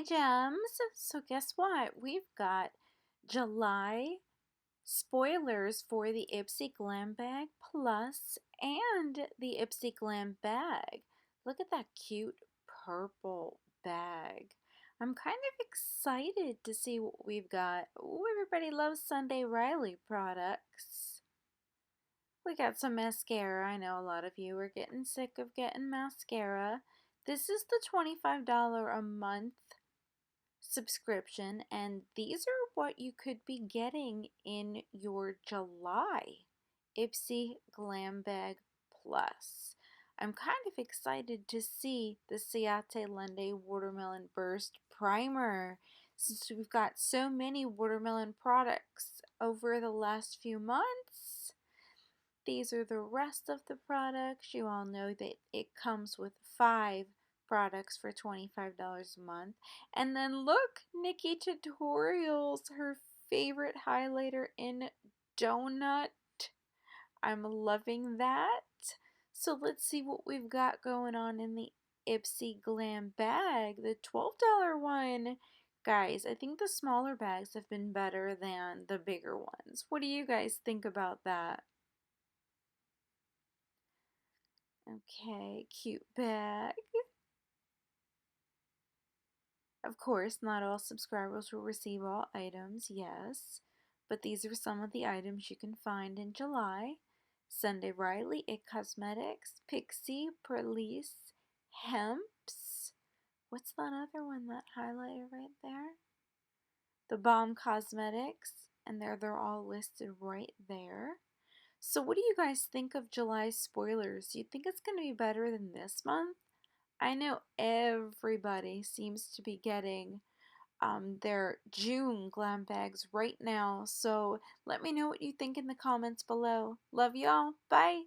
gems. So guess what? We've got July spoilers for the Ipsy Glam Bag Plus and the Ipsy Glam Bag. Look at that cute purple bag. I'm kind of excited to see what we've got. Ooh, everybody loves Sunday Riley products. We got some mascara. I know a lot of you are getting sick of getting mascara. This is the $25 a month subscription, and these are what you could be getting in your July Ipsy Glam Bag Plus. I'm kind of excited to see the Ciate Lende Watermelon Burst Primer, since we've got so many watermelon products over the last few months. These are the rest of the products. You all know that it comes with 5 products for $25 a month. And then look, NikkiTutorials, her favorite highlighter in Donut. I'm loving that. So let's see what we've got going on in the Ipsy Glam bag, the $12 one. Guys, I think the smaller bags have been better than the bigger ones. What do you guys think about that? Okay, cute bag. Of course, not all subscribers will receive all items, yes, but these are some of the items you can find in July. Sunday Riley, It Cosmetics, Pixie, Perlice, Hemps. What's that other one, that highlighter right there? The Balm Cosmetics, and they're all listed right there. So what do you guys think of July spoilers? Do you think it's going to be better than this month? I know everybody seems to be getting their June glam bags right now. So let me know what you think in the comments below. Love y'all. Bye.